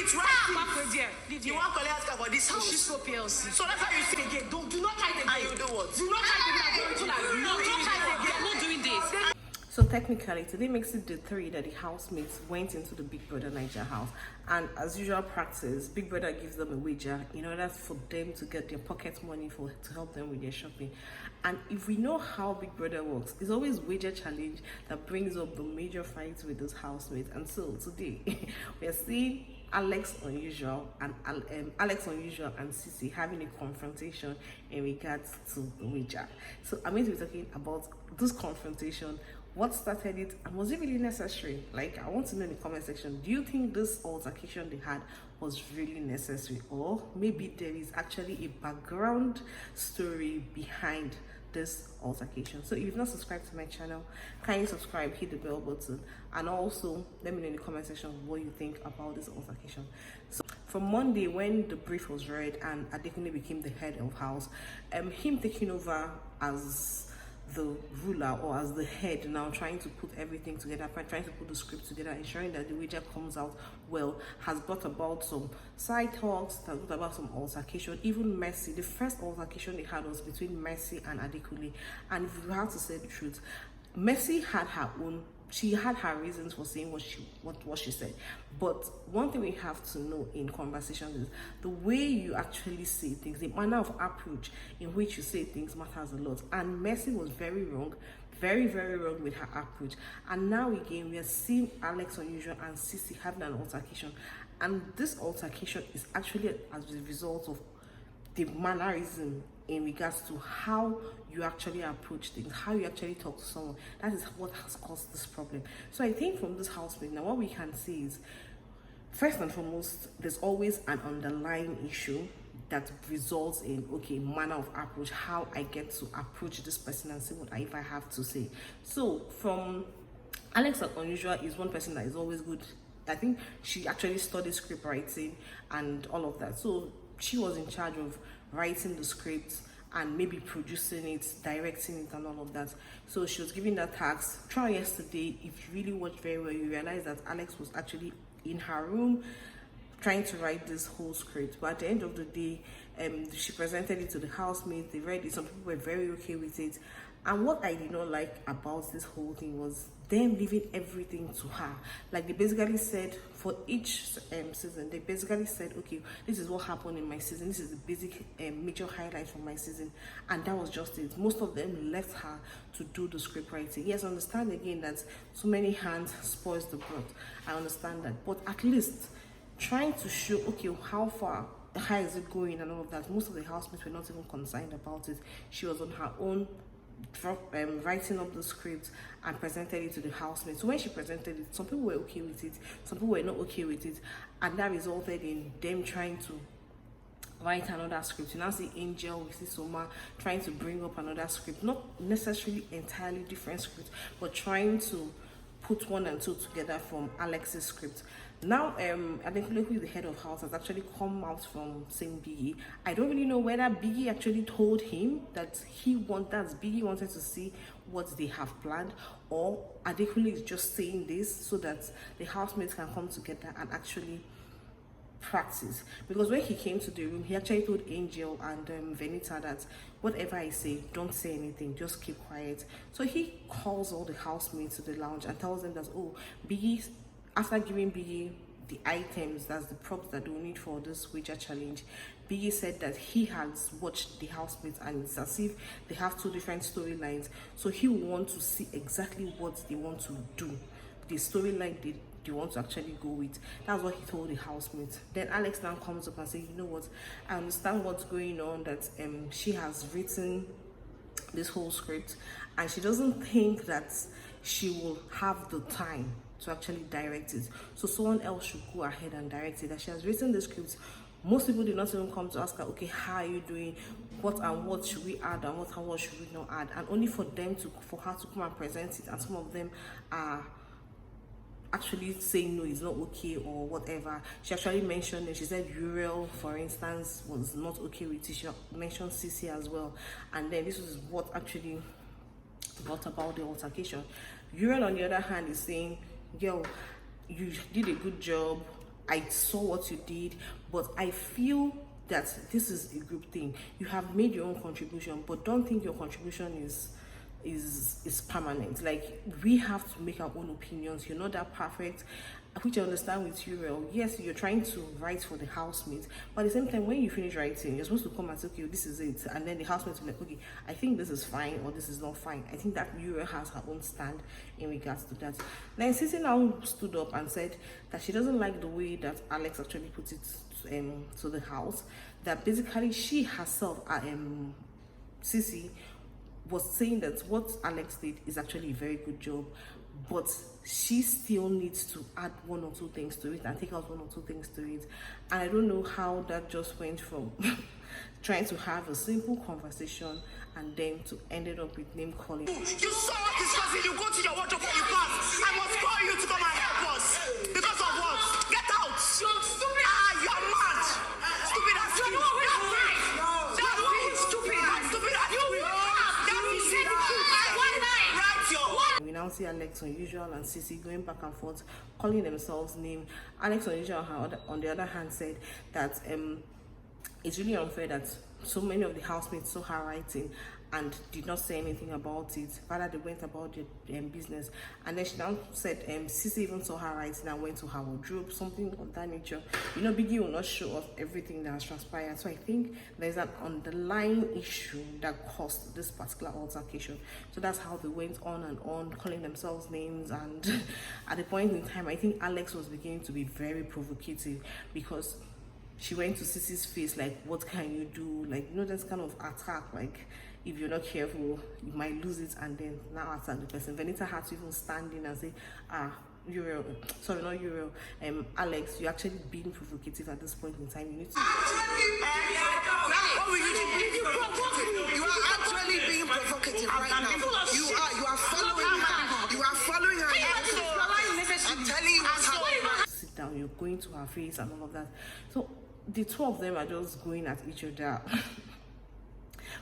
it right. You want to collect for this house. She's so PLC. So that's how you think again. Do not try it again. And you do what? Do not try it again. I'm not doing this. So technically, today makes it day 3 that the housemates went into the Bbnaija Naija house, and as usual practice, Big Brother gives them a wager in order for them to get their pocket money to help them with their shopping. And if we know how Big Brother works, it's always wager challenge that brings up the major fights with those housemates. And so today we are seeing Alex Unusual and Ceec having a confrontation in regards to the wager. So I'm going to be talking about this confrontation. What started it, and was it really necessary? Like, I want to know in the comment section, do you think this altercation they had was really necessary, or maybe there is actually a background story behind this altercation? So if you've not subscribed to my channel, kindly subscribe, hit the bell button, and also let me know in the comment section what you think about this altercation. So from Monday, when the brief was read and Adekunle became the head of house, him taking over as the ruler or as the head, now trying to put everything together, trying to put the script together, ensuring that the wager comes out well, has brought about some side talks, has brought about some altercation. Even Mercy, the first altercation they had was between Mercy and Adekunle, and if you have to say the truth, Mercy had her own, she had her reasons for saying what she said. But one thing we have to know in conversations is the way you actually say things, the manner of approach in which you say things matters a lot. And Mercy was very wrong, very, very wrong with her approach. And now again, we are seeing Alex Unusual and Ceec having an altercation. And this altercation is actually as a result of the mannerism in regards to how you actually approach things, how you actually talk to someone. That is what has caused this problem. So I think from this housemate, now what we can say is, first and foremost, there's always an underlying issue that results in, okay, manner of approach, how I get to approach this person and say what if I have to say. So from Alex Unusual is one person that is always good. I think she actually studied script writing and all of that. So she was in charge of writing the script and maybe producing it, directing it, and all of that. So she was given that task. Try yesterday, if you really watch very well, you realize that Alex was actually in her room trying to write this whole script. But at the end of the day, she presented it to the housemates. They read it. Some people were very okay with it. And what I did not like about this whole thing was them leaving everything to her. Like, they basically said for each season, they basically said, okay, this is what happened in my season, this is the basic major highlight from my season, and that was just it. Most of them left her to do the script writing. Yes, I understand again that too many hands spoils the broth. I understand that, but at least trying to show, okay, how is it going and all of that. Most of the housemates were not even concerned about it. She was on her own, writing up the script and presented it to the housemates. So when she presented it, some people were okay with it, some people were not okay with it, and that resulted in them trying to write another script. You now see Angel, we see Soma trying to bring up another script, not necessarily entirely different script, but trying to put 1 and 2 together from Alex's script. Now, Adekunle, who is the head of house, has actually come out from saying Biggie. I don't really know whether Biggie actually told him that Biggie wanted to see what they have planned, or Adekunle is just saying this so that the housemates can come together and actually practice. Because when he came to the room, he actually told Angel and Bbnaija that whatever I say, don't say anything, just keep quiet. So he calls all the housemates to the lounge and tells them that, oh, Biggie, after giving Biggie the items, that's the props that they will need for this wager challenge, Biggie said that he has watched the housemates and it's as if they have 2 different storylines. So he will want to see exactly what they want to do, the storyline they want to actually go with. That's what he told the housemates. Then Alex now comes up and says, you know what, I understand what's going on, that she has written this whole script and she doesn't think that she will have the time to actually direct it, so someone else should go ahead and direct it. That she has written the script. Most people did not even come to ask her, okay, how are you doing, what and what should we add and what should we not add, and only for her to come and present it, and some of them are actually saying no, it's not okay or whatever. She actually mentioned it. She said Uriel, for instance, was not okay with it. She mentioned Ceec as well, and then this was what actually brought about the altercation. Uriel, on the other hand, is saying, girl, you did a good job, I saw what you did, but I feel that this is a group thing. You have made your own contribution, but don't think your contribution is permanent. Like, we have to make our own opinions. You're not that perfect, which I understand with you, Real. Yes, you're trying to write for the housemates, but at the same time, when you finish writing, you're supposed to come and say, okay, this is it, and then the housemates will be like, okay, I think this is fine or this is not fine. I think that Uriel has her own stand in regards to that. Then Ceec now stood up and said that she doesn't like the way that Alex actually put it to the house, that basically she herself, Ceec, was saying that what Alex did is actually a very good job, but she still needs to add one or two things to it and take out one or two things to it. And I don't know how that just went from trying to have a simple conversation and then to ended up with name calling. You saw what is causing you. Go to your wardrobe for your pants. I must call you to come and help us. Because of what? Get out. You're stupid. You're mad. Stupid as you. You're right. No. That's stupid. That's stupid as you. We now see Alex Unusual and Ceec going back and forth, calling themselves name. Alex Unusual, on the other hand, said that it's really unfair that so many of the housemates saw her writing and did not say anything about it. Rather, they went about their business. And then she now said Ceec even saw her writing and went to her wardrobe, something of that nature. You know, Biggie will not show us everything that has transpired. So I think there's an underlying issue that caused this particular altercation. So that's how they went on and on, calling themselves names. And at the point in time, I think Alex was beginning to be very provocative, because she went to Ceec's face like, what can you do? Like, you know, this kind of attack, like, if you're not careful, you might lose it, and then now attack the person. Venita had to even stand in and say, Uriel, sorry, not Uriel, Alex, you're actually being provocative at this point in time. You need to... What will you do? You are actually being provocative right now. You are following her. You are following her. I'm telling you what's happening. Sit down, you're going to her face and all of that. So the two of them are just going at each other.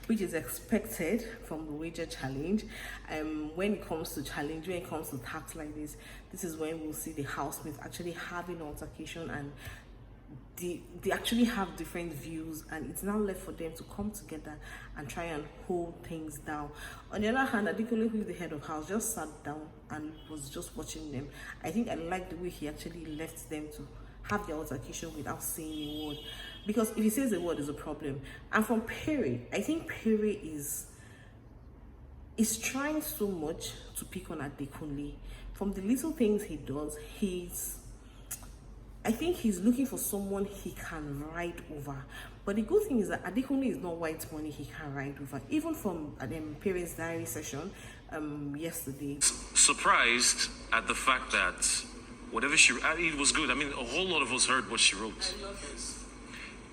Which is expected from the wager challenge. When it comes to challenge, when it comes to tax like this is when we'll see the housemates actually having altercation, and they actually have different views, and it's now left for them to come together and try and hold things down. On the other hand, Adikole, who is the head of house, just sat down and was just watching them. I think I like the way he actually left them to have the altercation without saying a word, because if he says a word, is a problem. And from Perry, I think Perry is trying so much to pick on Adekunle. From the little things he does, I think he's looking for someone he can ride over. But the good thing is that Adekunle is not white money he can ride over. Even from Perry's diary session yesterday. Surprised at the fact that whatever it was good. I mean, a whole lot of us heard what she wrote. I love this.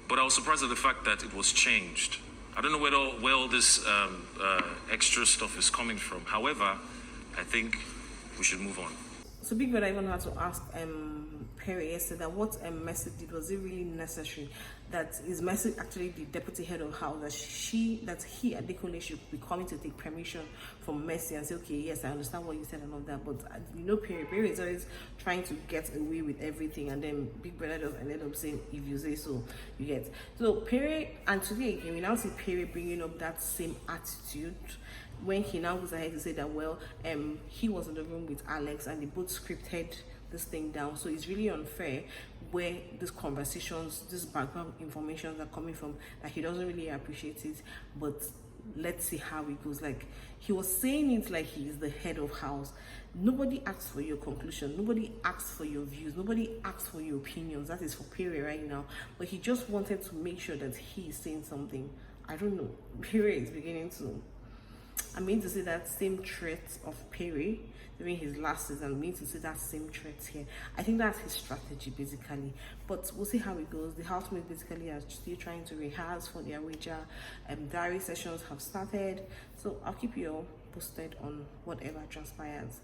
But I was surprised at the fact that it was changed. I don't know where all this extra stuff is coming from. However, I think we should move on. So Big Brother even had to ask Perry yesterday that what Mercy did, was it really necessary? That is Mercy actually the deputy head of house, that he Adekunle should be coming to take permission from Mercy and say, okay, yes, I understand what you said and all that, but you know, Perry is always trying to get away with everything, and then Big Brother just ended up saying, if you say so, you get. So Perry, and today again, we now see Perry bringing up that same attitude when he now goes ahead to say that, well, he was in the room with Alex and they both scripted this thing down. So it's really unfair where these conversations, this background information are coming from, that he doesn't really appreciate it, but let's see how it goes. Like, he was saying it like he is the head of house. Nobody asks for your conclusion, nobody asks for your views, nobody asks for your opinions. That is for Perry right now, but he just wanted to make sure that he is saying something. I don't know, Perry is beginning to, I mean to see that same threat of Perry during his last season. I mean to see that same threat here. I think that's his strategy basically, but we'll see how it goes. The housemates basically are still trying to rehearse for their wager. Diary sessions have started, so I'll keep you all posted on whatever transpires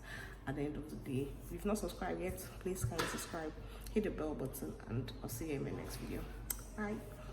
at the end of the day. If you've not subscribed yet, please kindly subscribe, hit the bell button, and I'll see you in my next video. Bye.